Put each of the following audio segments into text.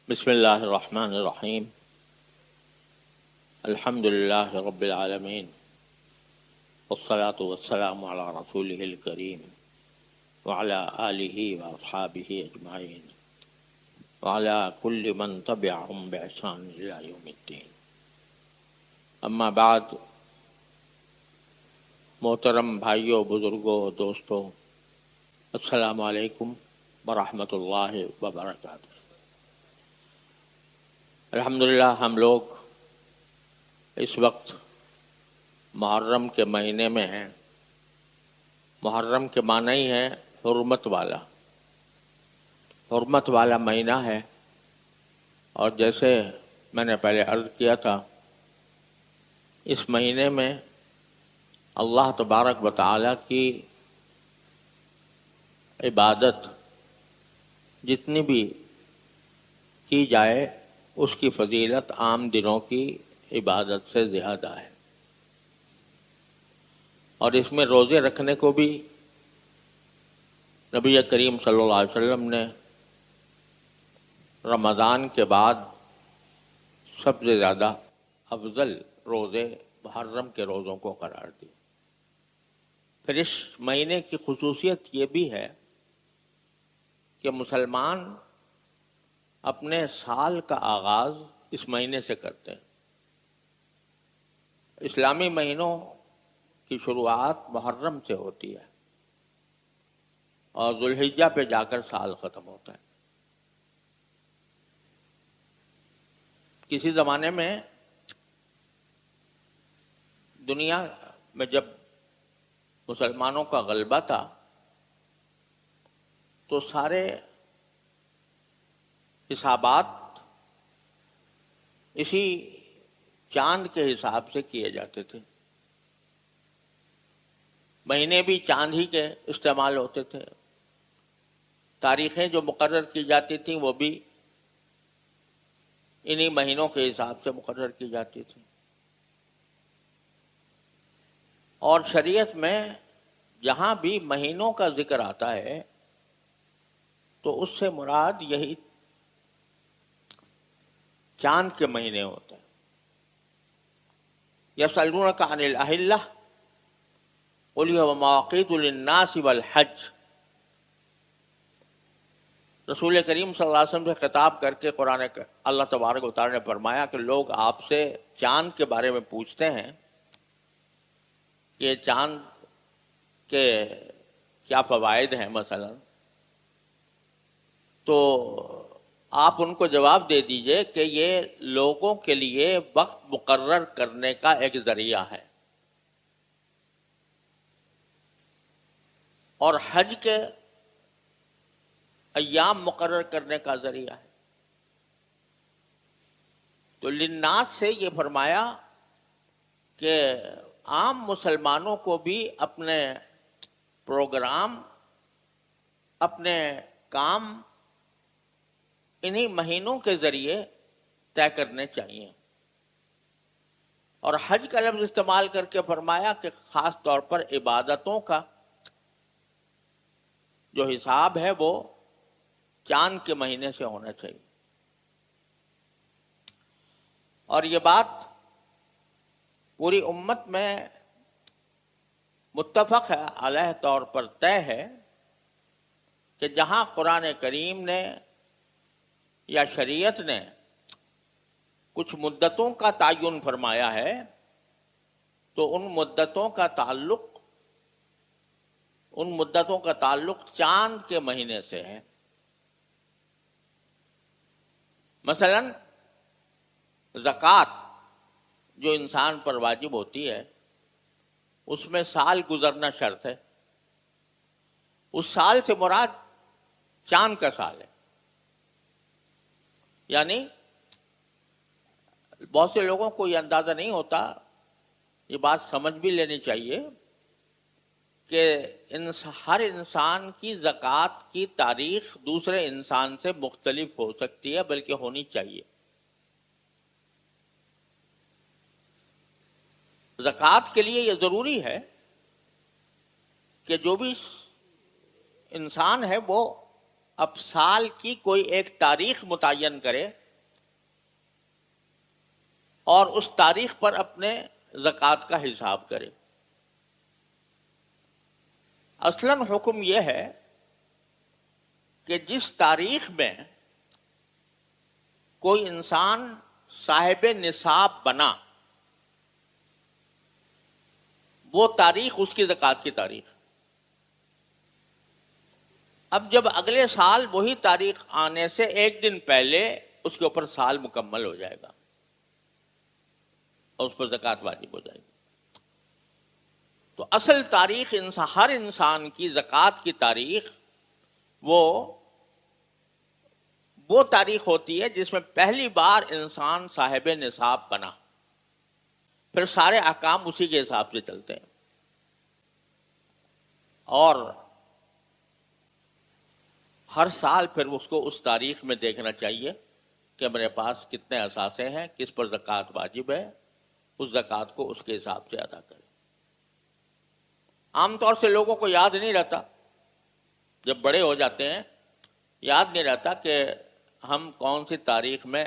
بسم اللہ الرحمن الرحیم الحمد للہ رب العالمین والصلاة والسلام علی رسولہ الکریم وعلی آلہ واصحابہ اجمعین وعلی کل من تبعہم بإحسان الی یوم الدین۔ اما بعد، محترم بھائیوں، بزرگوں، دوستوں، السلام علیکم ورحمۃ اللہ وبرکاتہ۔ الحمدللہ ہم لوگ اس وقت محرم کے مہینے میں ہیں۔ محرم کے معنی ہی ہے حرمت والا، حرمت والا مہینہ ہے۔ اور جیسے میں نے پہلے عرض کیا تھا، اس مہینے میں اللہ تبارک و تعالیٰ کی عبادت جتنی بھی کی جائے اس کی فضیلت عام دنوں کی عبادت سے زیادہ ہے۔ اور اس میں روزے رکھنے کو بھی نبی کریم صلی اللہ علیہ وسلم نے رمضان کے بعد سب سے زیادہ افضل روزے محرم کے روزوں کو قرار دی۔ پھر اس مہینے کی خصوصیت یہ بھی ہے کہ مسلمان اپنے سال کا آغاز اس مہینے سے کرتے ہیں۔ اسلامی مہینوں کی شروعات محرم سے ہوتی ہے اور ذوالحجہ پہ جا کر سال ختم ہوتا ہے۔ کسی زمانے میں دنیا میں جب مسلمانوں کا غلبہ تھا تو سارے حسابات اسی چاند کے حساب سے کیے جاتے تھے۔ مہینے بھی چاند ہی کے استعمال ہوتے تھے، تاریخیں جو مقرر کی جاتی تھیں وہ بھی انہی مہینوں کے حساب سے مقرر کی جاتی تھیں۔ اور شریعت میں جہاں بھی مہینوں کا ذکر آتا ہے تو اس سے مراد یہی چاند کے مہینے ہوتے ہیں۔ یسألونک عن الأہلہ قل هی مواقیت للناس والحج۔ رسول کریم صلی اللہ علیہ وسلم سے خطاب کر کے اللہ تبارک و تعالیٰ نے فرمایا کہ لوگ آپ سے چاند کے بارے میں پوچھتے ہیں کہ چاند کے کیا فوائد ہیں مثلا، تو آپ ان کو جواب دے دیجئے کہ یہ لوگوں کے لیے وقت مقرر کرنے کا ایک ذریعہ ہے اور حج کے ایام مقرر کرنے کا ذریعہ ہے۔ تو للناس سے یہ فرمایا کہ عام مسلمانوں کو بھی اپنے پروگرام، اپنے کام انہی مہینوں کے ذریعے طے کرنے چاہیے۔ اور حج کا لفظ استعمال کر کے فرمایا کہ خاص طور پر عبادتوں کا جو حساب ہے وہ چاند کے مہینے سے ہونا چاہیے۔ اور یہ بات پوری امت میں متفق ہے، علیہ طور پر طے ہے کہ جہاں قرآن کریم نے یا شریعت نے کچھ مدتوں کا تعین فرمایا ہے تو ان مدتوں کا تعلق چاند کے مہینے سے ہے۔ مثلا زکوٰۃ جو انسان پر واجب ہوتی ہے اس میں سال گزرنا شرط ہے۔ اس سال سے مراد چاند کا سال ہے۔ یعنی بہت سے لوگوں کو یہ اندازہ نہیں ہوتا، یہ بات سمجھ بھی لینی چاہیے کہ ہر انسان کی زکوٰۃ کی تاریخ دوسرے انسان سے مختلف ہو سکتی ہے، بلکہ ہونی چاہیے۔ زکوٰۃ کے لیے یہ ضروری ہے کہ جو بھی انسان ہے وہ اب سال کی کوئی ایک تاریخ متعین کرے اور اس تاریخ پر اپنے زکوٰۃ کا حساب کرے۔ اصلاً حکم یہ ہے کہ جس تاریخ میں کوئی انسان صاحب نصاب بنا وہ تاریخ اس کی زکوٰۃ کی تاریخ۔ اب جب اگلے سال وہی تاریخ آنے سے ایک دن پہلے اس کے اوپر سال مکمل ہو جائے گا اور اس پر زکوٰۃ واجب ہو جائے گی۔ تو اصل تاریخ ہر انسان کی زکوٰۃ کی تاریخ وہ تاریخ ہوتی ہے جس میں پہلی بار انسان صاحب نصاب بنا، پھر سارے احکام اسی کے حساب سے چلتے ہیں۔ اور ہر سال پھر اس کو اس تاریخ میں دیکھنا چاہیے کہ میرے پاس کتنے اثاثے ہیں، کس پر زکوٰۃ واجب ہے، اس زکوٰۃ کو اس کے حساب سے ادا کرے۔ عام طور سے لوگوں کو یاد نہیں رہتا، جب بڑے ہو جاتے ہیں یاد نہیں رہتا کہ ہم کون سی تاریخ میں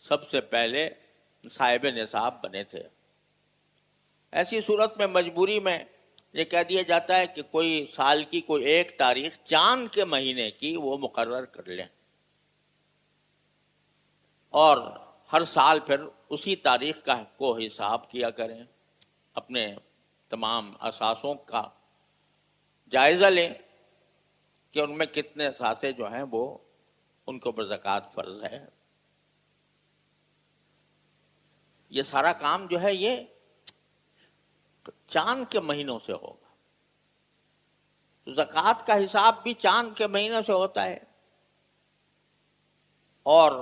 سب سے پہلے صاحب نصاب بنے تھے۔ ایسی صورت میں مجبوری میں یہ کہہ دیا جاتا ہے کہ کوئی سال کی کوئی ایک تاریخ چاند کے مہینے کی وہ مقرر کر لیں اور ہر سال پھر اسی تاریخ کو حساب کیا کریں، اپنے تمام اثاثوں کا جائزہ لیں کہ ان میں کتنے اثاثے جو ہیں وہ ان کے اوپر زکوٰۃ فرض ہے۔ یہ سارا کام جو ہے یہ چاند کے مہینوں سے ہوگا، تو زکوٰۃ کا حساب بھی چاند کے مہینوں سے ہوتا ہے، اور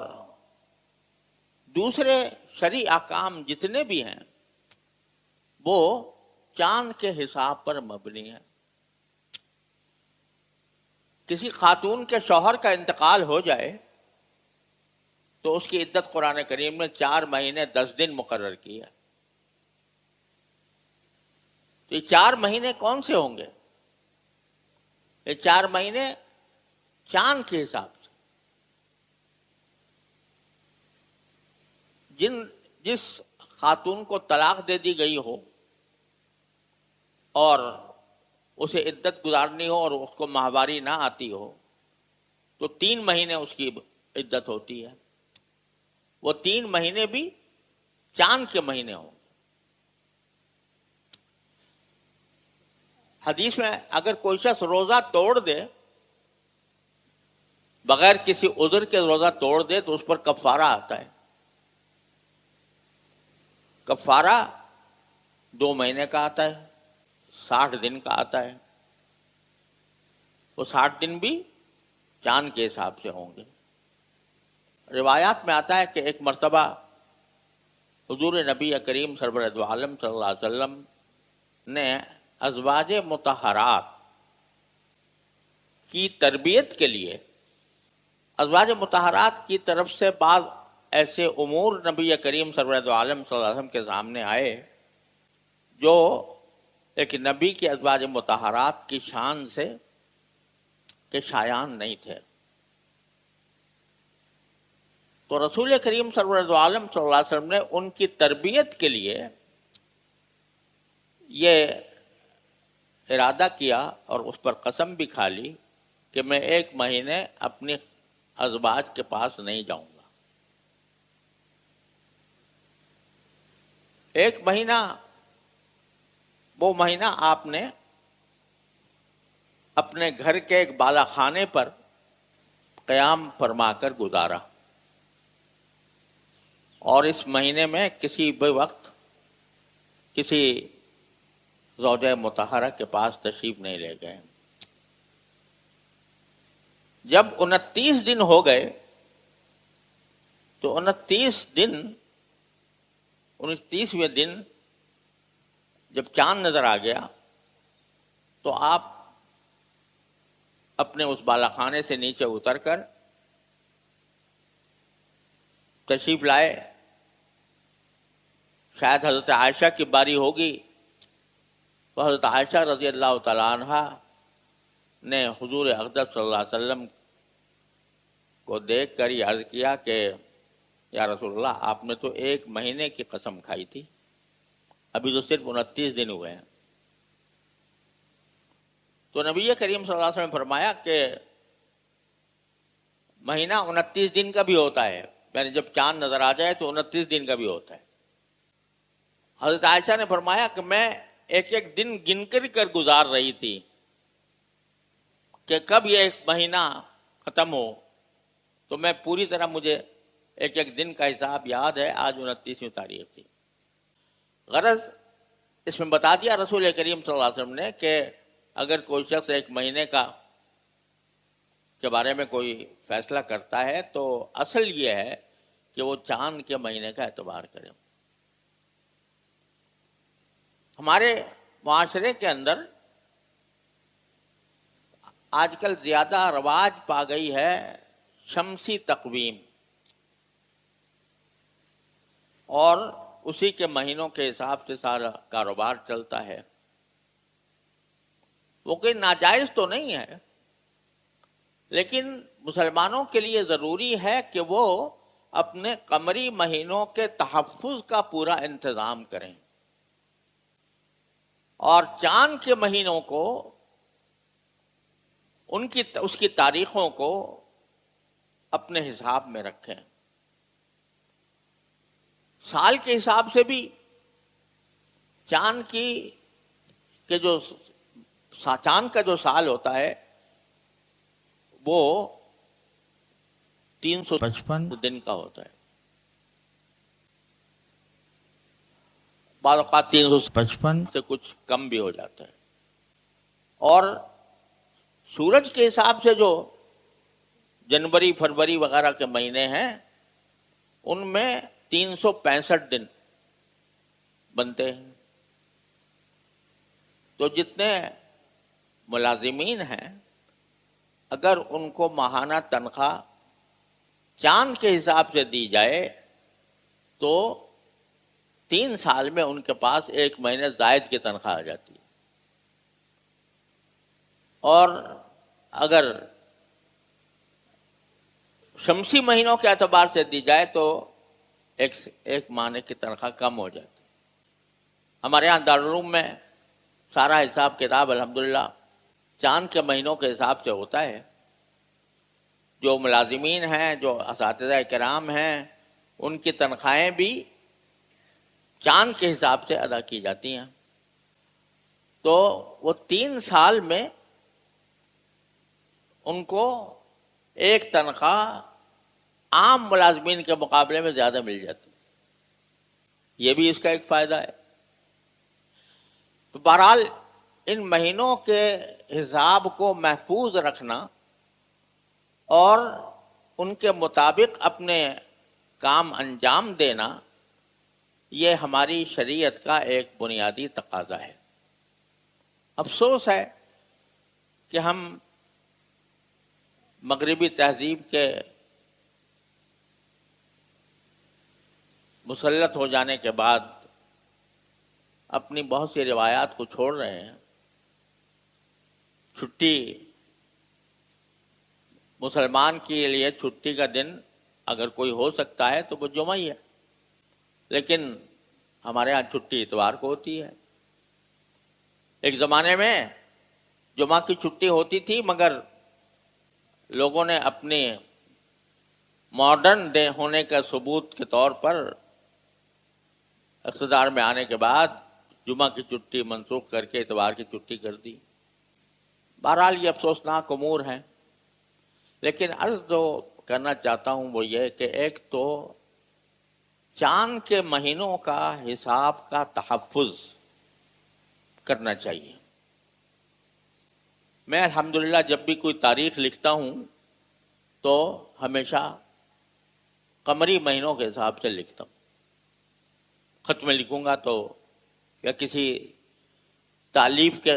دوسرے شرعی احکام جتنے بھی ہیں وہ چاند کے حساب پر مبنی ہیں۔ کسی خاتون کے شوہر کا انتقال ہو جائے تو اس کی عدت قرآن کریم نے 4 مہینے 10 دن مقرر کی ہے۔ تو یہ 4 مہینے کون سے ہوں گے؟ یہ 4 مہینے چاند کے حساب سے۔ جس خاتون کو طلاق دے دی گئی ہو اور اسے عدت گزارنی ہو اور اس کو ماہواری نہ آتی ہو تو 3 مہینے اس کی عدت ہوتی ہے، وہ 3 مہینے بھی چاند کے مہینے ہوں۔ حدیث میں اگر کوئی شخص روزہ توڑ دے، بغیر کسی عذر کے روزہ توڑ دے تو اس پر کفارہ آتا ہے۔ کفارہ 2 مہینے کا آتا ہے، 60 دن کا آتا ہے، وہ 60 دن بھی چاند کے حساب سے ہوں گے۔ روایات میں آتا ہے کہ ایک مرتبہ حضور نبی کریم سرور دو عالم صلی اللہ علیہ وسلم نے ازواج مطہرات کی تربیت کے لیے ازواج مطہرات کی طرف سے بعض ایسے امور نبی کریم سرور دو عالم صلی اللہ علیہ وسلم کے سامنے آئے جو ایک نبی کی ازواج مطہرات کی شان سے کہ شایان نہیں تھے۔ تو رسول کریم سرور دو عالم صلی اللہ علیہ وسلم نے ان کی تربیت کے لیے یہ ارادہ کیا اور اس پر قسم بھی کھا لی کہ میں 1 مہینے اپنی ازواج کے پاس نہیں جاؤں گا۔ 1 مہینہ، وہ مہینہ آپ نے اپنے گھر کے ایک بالا خانے پر قیام فرما کر گزارا، اور اس مہینے میں کسی بھی وقت کسی زوجہ مطہرہ کے پاس تشریف نہیں لے گئے۔ جب 29 دن ہو گئے تو 29ویں دن جب چاند نظر آ گیا تو آپ اپنے اس بالا خانے سے نیچے اتر کر تشریف لائے۔ شاید حضرت عائشہ کی باری ہوگی تو حضرت عائشہ رضی اللہ تعالیٰ عنہ نے حضور اقدس صلی اللہ علیہ وسلم کو دیکھ کر یہ عرض کیا کہ یا رسول اللہ آپ نے تو 1 مہینے کی قسم کھائی تھی، ابھی تو صرف 29 دن ہوئے ہیں۔ تو نبی کریم صلی اللہ علیہ وسلم نے فرمایا کہ مہینہ 29 دن کا بھی ہوتا ہے، یعنی جب چاند نظر آ جائے تو 29 دن کا بھی ہوتا ہے۔ حضرت عائشہ نے فرمایا کہ میں ایک ایک دن گن کر گزار رہی تھی کہ کب یہ 1 مہینہ ختم ہو، تو میں پوری طرح مجھے ایک ایک دن کا حساب یاد ہے۔ آج 29ویں تاریخ تھی۔ غرض اس میں بتا دیا رسول کریم صلی اللہ علیہ وسلم نے کہ اگر کوئی شخص 1 مہینے کے بارے میں کوئی فیصلہ کرتا ہے تو اصل یہ ہے کہ وہ چاند کے مہینے کا اعتبار کرے۔ ہمارے معاشرے کے اندر آج کل زیادہ رواج پا گئی ہے شمسی تقویم، اور اسی کے مہینوں کے حساب سے سارا کاروبار چلتا ہے۔ وہ کوئی ناجائز تو نہیں ہے، لیکن مسلمانوں کے لیے ضروری ہے کہ وہ اپنے قمری مہینوں کے تحفظ کا پورا انتظام کریں، اور چاند کے مہینوں کو اس کی تاریخوں کو اپنے حساب میں رکھیں۔ سال کے حساب سے بھی چاند کا جو سال ہوتا ہے وہ 355 دن کا ہوتا ہے، بعض اوقات 355 سے کچھ کم بھی ہو جاتا ہے، اور سورج کے حساب سے جو جنوری فروری وغیرہ کے مہینے ہیں ان میں 365 دن بنتے ہیں۔ تو جتنے ملازمین ہیں اگر ان کو ماہانہ تنخواہ چاند کے حساب سے دی جائے تو 3 سال میں ان کے پاس 1 مہینے زائد کی تنخواہ آ جاتی ہے، اور اگر شمسی مہینوں کے اعتبار سے دی جائے تو ایک مہینے کی تنخواہ کم ہو جاتی ہے۔ ہمارے یہاں دارالعلوم میں سارا حساب کتاب الحمدللہ چاند کے مہینوں کے حساب سے ہوتا ہے۔ جو ملازمین ہیں، جو اساتذہ کرام ہیں، ان کی تنخواہیں بھی چاند کے حساب سے ادا کی جاتی ہیں۔ تو وہ 3 سال میں ان کو ایک تنخواہ عام ملازمین کے مقابلے میں زیادہ مل جاتی، یہ بھی اس کا ایک فائدہ ہے۔ تو بہرحال ان مہینوں کے حساب کو محفوظ رکھنا اور ان کے مطابق اپنے کام انجام دینا، یہ ہماری شریعت کا ایک بنیادی تقاضا ہے۔ افسوس ہے کہ ہم مغربی تہذیب کے مسلط ہو جانے کے بعد اپنی بہت سی روایات کو چھوڑ رہے ہیں۔ چھٹی، مسلمان کے لیے چھٹی کا دن اگر کوئی ہو سکتا ہے تو وہ جمعہ ہی ہے، لیکن ہمارے ہاں چھٹی اتوار کو ہوتی ہے۔ ایک زمانے میں جمعہ کی چھٹی ہوتی تھی، مگر لوگوں نے اپنے ماڈرن ہونے کا ثبوت کے طور پر اقتدار میں آنے کے بعد جمعہ کی چھٹی منسوخ کر کے اتوار کی چھٹی کر دی۔ بہرحال یہ افسوسناک امور ہیں، لیکن عرض جو کرنا چاہتا ہوں وہ یہ کہ ایک تو چاند کے مہینوں کا حساب کا تحفظ کرنا چاہیے۔ میں الحمدللہ جب بھی کوئی تاریخ لکھتا ہوں تو ہمیشہ قمری مہینوں کے حساب سے لکھتا ہوں۔ خط میں لکھوں گا تو یا کسی تالیف کے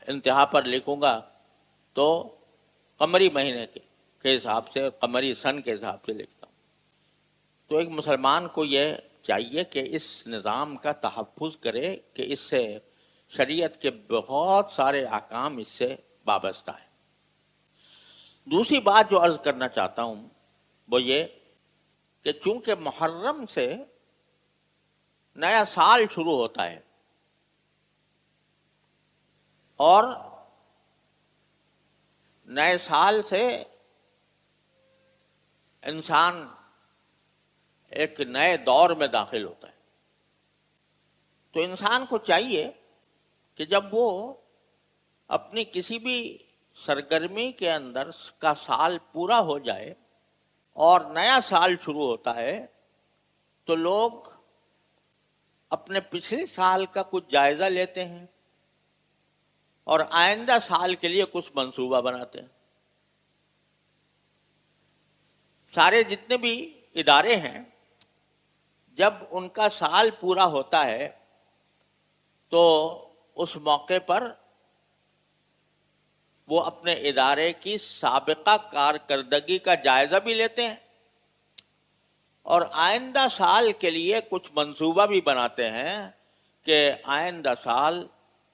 انتہا پر لکھوں گا تو قمری مہینے کے حساب سے، قمری سن کے حساب سے لکھتا ہوں۔ تو ایک مسلمان کو یہ چاہیے کہ اس نظام کا تحفظ کرے کہ اس سے شریعت کے بہت سارے احکام اس سے وابستہ ہیں۔ دوسری بات جو عرض کرنا چاہتا ہوں وہ یہ کہ چونکہ محرم سے نیا سال شروع ہوتا ہے اور نئے سال سے انسان ایک نئے دور میں داخل ہوتا ہے، تو انسان کو چاہیے کہ جب وہ اپنی کسی بھی سرگرمی کے اندر کا سال پورا ہو جائے اور نیا سال شروع ہوتا ہے تو لوگ اپنے پچھلے سال کا کچھ جائزہ لیتے ہیں اور آئندہ سال کے لیے کچھ منصوبہ بناتے ہیں۔ سارے جتنے بھی ادارے ہیں جب ان کا سال پورا ہوتا ہے تو اس موقع پر وہ اپنے ادارے کی سابقہ کارکردگی کا جائزہ بھی لیتے ہیں اور آئندہ سال کے لیے کچھ منصوبہ بھی بناتے ہیں کہ آئندہ سال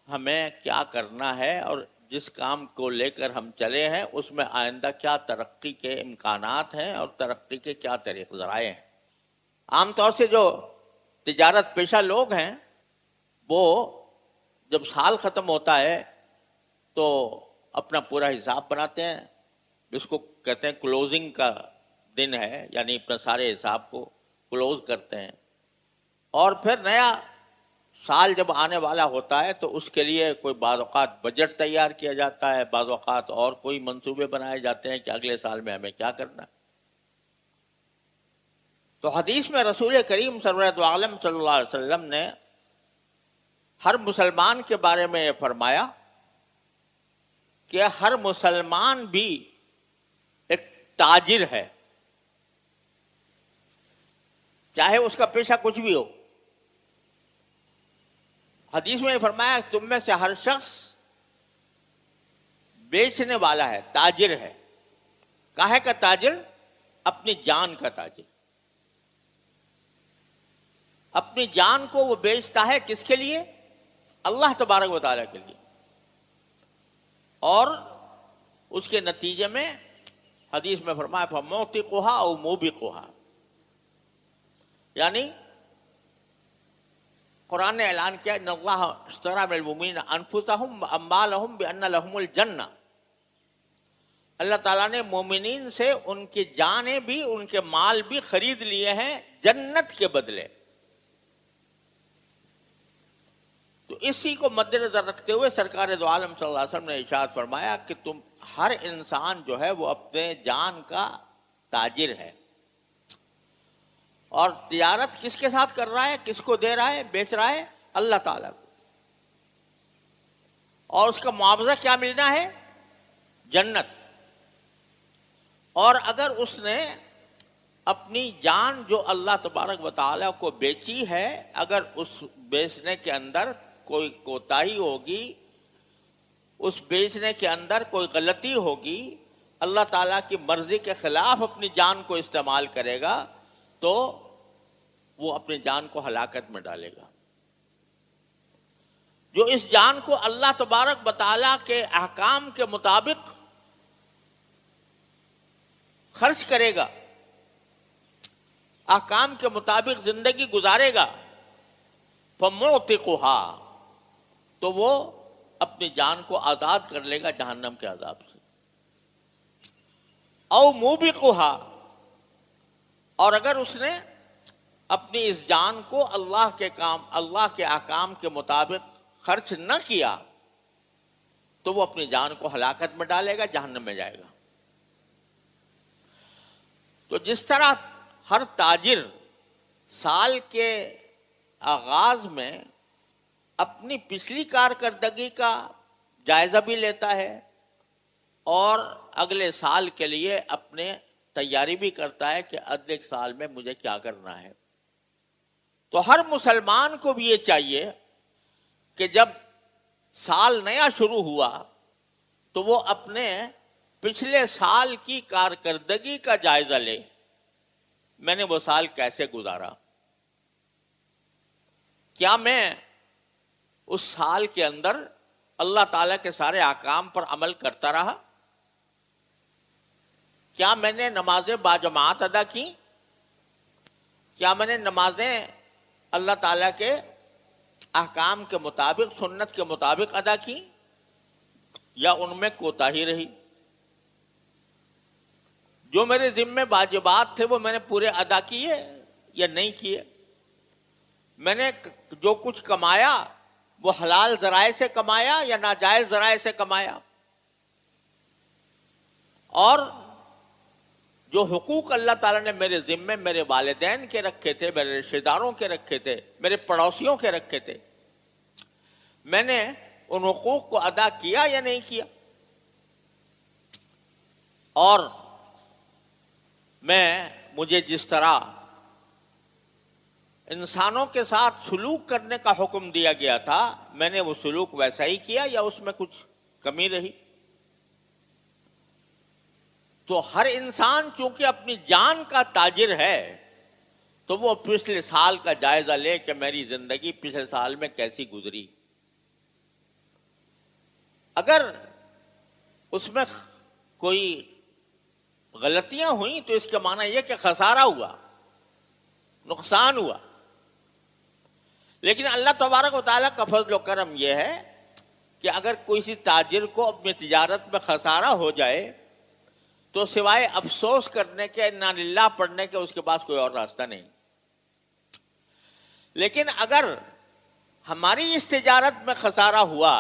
ہمیں کیا کرنا ہے اور جس کام کو لے کر ہم چلے ہیں اس میں آئندہ کیا ترقی کے امکانات ہیں اور ترقی کے کیا طریق ذرائع ہیں۔ عام طور سے جو تجارت پیشہ لوگ ہیں وہ جب سال ختم ہوتا ہے تو اپنا پورا حساب بناتے ہیں، جس کو کہتے ہیں کلوزنگ کا دن ہے، یعنی اپنے سارے حساب کو کلوز کرتے ہیں، اور پھر نیا سال جب آنے والا ہوتا ہے تو اس کے لیے کوئی بعض اوقات بجٹ تیار کیا جاتا ہے، بعض اوقات اور کوئی منصوبے بنائے جاتے ہیں کہ اگلے سال میں ہمیں کیا کرنا ہے۔ تو حدیث میں رسول کریم سرورت عالم صلی اللہ علیہ وسلم نے ہر مسلمان کے بارے میں یہ فرمایا کہ ہر مسلمان بھی ایک تاجر ہے، چاہے اس کا پیشہ کچھ بھی ہو۔ حدیث میں یہ فرمایا کہ تم میں سے ہر شخص بیچنے والا ہے، تاجر ہے۔ کاہے کا تاجر؟ اپنی جان کا تاجر۔ اپنی جان کو وہ بیچتا ہے کس کے لیے؟ اللہ تبارک و تعالیٰ کے لیے، اور اس کے نتیجے میں حدیث میں فرمایا فَمُعْتِقُهَا أَوْ مُوبِقُهَا، یعنی قرآن نے اعلان کیا ان اللہ اشتری من المؤمنین انفسهم واموالهم بان لهم الجنہ، اللہ تعالیٰ نے مومنین سے ان کی جانیں بھی ان کے مال بھی خرید لیے ہیں جنت کے بدلے۔ تو اسی کو مد نظر رکھتے ہوئے سرکار دو عالم صلی اللہ علیہ وسلم نے ارشاد فرمایا کہ تم ہر انسان جو ہے وہ اپنے جان کا تاجر ہے، اور تجارت کس کے ساتھ کر رہا ہے، کس کو دے رہا ہے، بیچ رہا ہے؟ اللہ تعالیٰ کو، اور اس کا معاوضہ کیا ملنا ہے؟ جنت۔ اور اگر اس نے اپنی جان جو اللہ تبارک و تعالیٰ کو بیچی ہے، اگر اس بیچنے کے اندر کوئی کوتاہی ہوگی، اس بیچنے کے اندر کوئی غلطی ہوگی، اللہ تعالیٰ کی مرضی کے خلاف اپنی جان کو استعمال کرے گا تو وہ اپنی جان کو ہلاکت میں ڈالے گا۔ جو اس جان کو اللہ تبارک و تعالیٰ کے احکام کے مطابق خرچ کرے گا، احکام کے مطابق زندگی گزارے گا، فَمُعْتِقُهَا، تو وہ اپنی جان کو آزاد کر لے گا جہنم کے عذاب سے۔ او موبقها، اور اگر اس نے اپنی اس جان کو اللہ کے احکام کے مطابق خرچ نہ کیا تو وہ اپنی جان کو ہلاکت میں ڈالے گا، جہنم میں جائے گا۔ تو جس طرح ہر تاجر سال کے آغاز میں اپنی پچھلی کارکردگی کا جائزہ بھی لیتا ہے اور اگلے سال کے لیے اپنے تیاری بھی کرتا ہے کہ اگلے سال میں مجھے کیا کرنا ہے، تو ہر مسلمان کو بھی یہ چاہیے کہ جب سال نیا شروع ہوا تو وہ اپنے پچھلے سال کی کارکردگی کا جائزہ لے، میں نے وہ سال کیسے گزارا، کیا میں اس سال کے اندر اللہ تعالیٰ کے سارے احکام پر عمل کرتا رہا، کیا میں نے نمازیں باجماعت ادا کی؟ کیا میں نے نمازیں اللہ تعالیٰ کے احکام کے مطابق، سنت کے مطابق ادا کی، یا ان میں کوتاہی رہی؟ جو میرے ذمے واجبات تھے وہ میں نے پورے ادا کیے یا نہیں کیے؟ میں نے جو کچھ کمایا وہ حلال ذرائع سے کمایا یا ناجائز ذرائع سے کمایا؟ اور جو حقوق اللہ تعالیٰ نے میرے ذمے میرے والدین کے رکھے تھے، میرے رشتہ داروں کے رکھے تھے، میرے پڑوسیوں کے رکھے تھے، میں نے ان حقوق کو ادا کیا یا نہیں کیا؟ اور مجھے جس طرح انسانوں کے ساتھ سلوک کرنے کا حکم دیا گیا تھا، میں نے وہ سلوک ویسا ہی کیا یا اس میں کچھ کمی رہی؟ تو ہر انسان چونکہ اپنی جان کا تاجر ہے، تو وہ پچھلے سال کا جائزہ لے کہ میری زندگی پچھلے سال میں کیسی گزری۔ اگر اس میں کوئی غلطیاں ہوئیں تو اس کا معنی یہ کہ خسارہ ہوا، نقصان ہوا۔ لیکن اللہ تبارک و تعالیٰ کا فضل و کرم یہ ہے کہ اگر کسی تاجر کو اپنی تجارت میں خسارہ ہو جائے تو سوائے افسوس کرنے کے، انا للہ پڑھنے کے، اس کے پاس کوئی اور راستہ نہیں۔ لیکن اگر ہماری اس تجارت میں خسارہ ہوا،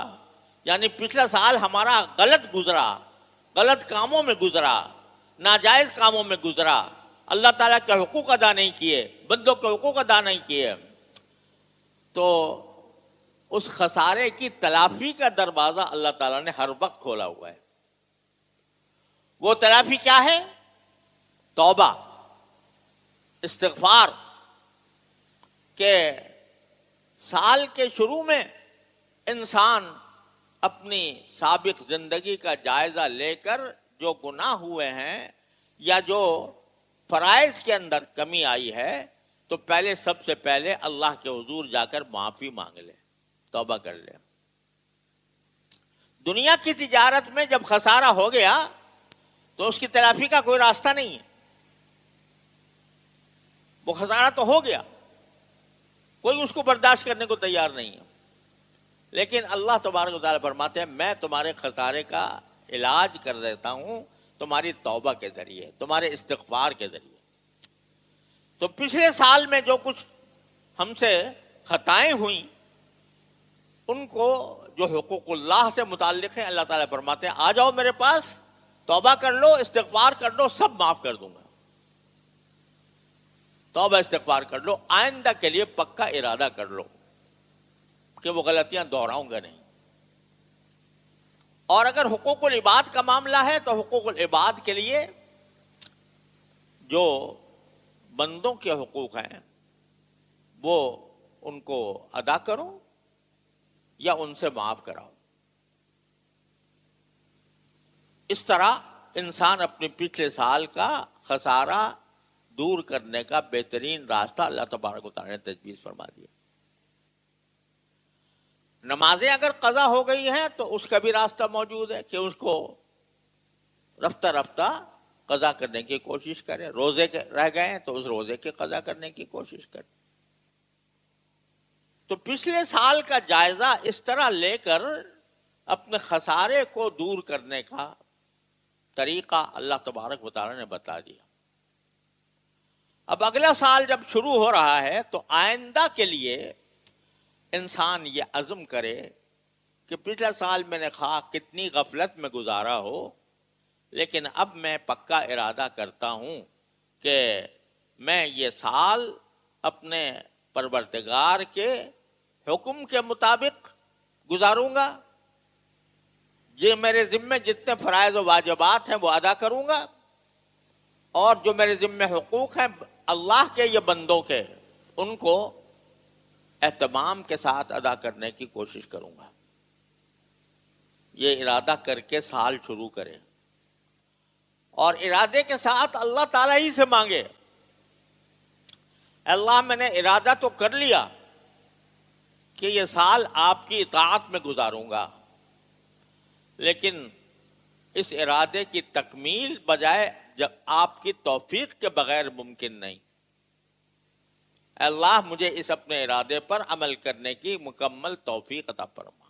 یعنی پچھلا سال ہمارا غلط گزرا، غلط کاموں میں گزرا، ناجائز کاموں میں گزرا، اللہ تعالیٰ کے حقوق ادا نہیں کیے، بندوں کے حقوق ادا نہیں کیے، تو اس خسارے کی تلافی کا دروازہ اللہ تعالیٰ نے ہر وقت کھولا ہوا ہے۔ وہ تلافی کیا ہے؟ توبہ، استغفار، کہ سال کے شروع میں انسان اپنی سابق زندگی کا جائزہ لے کر جو گناہ ہوئے ہیں یا جو فرائض کے اندر کمی آئی ہے، تو پہلے سب سے پہلے اللہ کے حضور جا کر معافی مانگ لے، توبہ کر لے۔ دنیا کی تجارت میں جب خسارہ ہو گیا تو اس کی تلافی کا کوئی راستہ نہیں ہے، وہ خسارہ تو ہو گیا، کوئی اس کو برداشت کرنے کو تیار نہیں ہے۔ لیکن اللہ تبارک و تعالیٰ فرماتے ہیں میں تمہارے خسارے کا علاج کر دیتا ہوں تمہاری توبہ کے ذریعے، تمہارے استغفار کے ذریعے۔ تو پچھلے سال میں جو کچھ ہم سے خطائیں ہوئیں، ان کو جو حقوق اللہ سے متعلق ہیں، اللہ تعالیٰ فرماتے ہیں آ جاؤ میرے پاس، توبہ کر لو، استغفار کر لو، سب معاف کر دوں گا۔ توبہ استغفار کر لو، آئندہ کے لیے پکا ارادہ کر لو کہ وہ غلطیاں دہراؤں گا نہیں۔ اور اگر حقوق العباد کا معاملہ ہے تو حقوق العباد کے لیے جو بندوں کے حقوق ہیں وہ ان کو ادا کرو یا ان سے معاف کراؤ۔ اس طرح انسان اپنے پچھلے سال کا خسارہ دور کرنے کا بہترین راستہ اللہ تبارک و تعالیٰ نے تجویز فرما دیا۔ نمازیں اگر قضا ہو گئی ہیں تو اس کا بھی راستہ موجود ہے کہ اس کو رفتہ رفتہ قضا کرنے کی کوشش کرے۔ روزے رہ گئے ہیں تو اس روزے کے قضا کرنے کی کوشش کرے۔ تو پچھلے سال کا جائزہ اس طرح لے کر اپنے خسارے کو دور کرنے کا طریقہ اللہ تبارک و تعالیٰ نے بتا دیا۔ اب اگلا سال جب شروع ہو رہا ہے تو آئندہ کے لیے انسان یہ عزم کرے کہ پچھلا سال میں نے خواہ کتنی غفلت میں گزارا ہو، لیکن اب میں پکا ارادہ کرتا ہوں کہ میں یہ سال اپنے پروردگار کے حکم کے مطابق گزاروں گا، یہ میرے ذمے جتنے فرائض و واجبات ہیں وہ ادا کروں گا، اور جو میرے ذمے حقوق ہیں اللہ کے یا بندوں کے، ان کو اہتمام کے ساتھ ادا کرنے کی کوشش کروں گا۔ یہ ارادہ کر کے سال شروع کرے، اور ارادے کے ساتھ اللہ تعالیٰ ہی سے مانگے، اللہ میں نے ارادہ تو کر لیا کہ یہ سال آپ کی اطاعت میں گزاروں گا، لیکن اس ارادے کی تکمیل بجائے جب آپ کی توفیق کے بغیر ممکن نہیں۔ اے اللہ مجھے اس اپنے ارادے پر عمل کرنے کی مکمل توفیق عطا فرما۔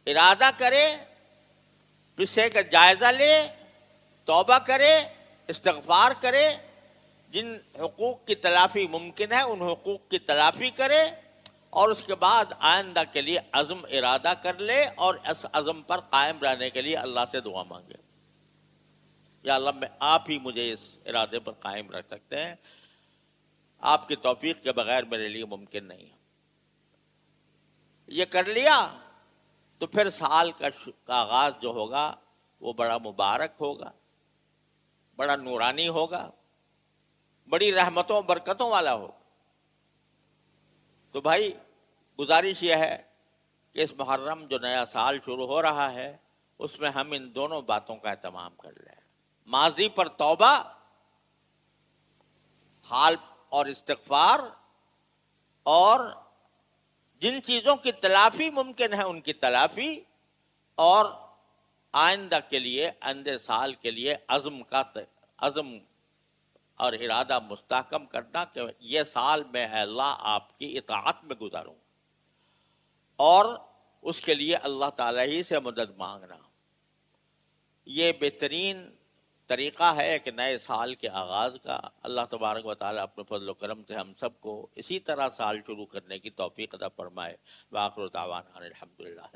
ارادہ کرے، پچھے کا جائزہ لے، توبہ کرے، استغفار کرے، جن حقوق کی تلافی ممکن ہے ان حقوق کی تلافی کرے، اور اس کے بعد آئندہ کے لیے عزم ارادہ کر لے، اور اس عزم پر قائم رہنے کے لیے اللہ سے دعا مانگے، یا اللہ میں آپ ہی مجھے اس ارادے پر قائم رکھ سکتے ہیں، آپ کی توفیق کے بغیر میرے لیے ممکن نہیں ہے۔ یہ کر لیا تو پھر سال کا آغاز جو ہوگا وہ بڑا مبارک ہوگا، بڑا نورانی ہوگا، بڑی رحمتوں برکتوں والا ہوگا۔ تو بھائی گزارش یہ ہے کہ اس محرم جو نیا سال شروع ہو رہا ہے اس میں ہم ان دونوں باتوں کا اہتمام کر لیں۔ ماضی پر توبہ، حال اور استغفار، اور جن چیزوں کی تلافی ممکن ہے ان کی تلافی، اور آئندہ کے لیے، آئندہ سال کے لیے عزم اور ارادہ مستحکم کرنا کہ یہ سال میں اے اللہ آپ کی اطاعت میں گزاروں، اور اس کے لیے اللہ تعالیٰ ہی سے مدد مانگنا۔ یہ بہترین طریقہ ہے کہ نئے سال کے آغاز کا۔ اللہ تبارک و تعالیٰ اپنے فضل و کرم سے ہم سب کو اسی طرح سال شروع کرنے کی توفیق عطا فرمائے۔ وآخر دعوانا الحمدللہ۔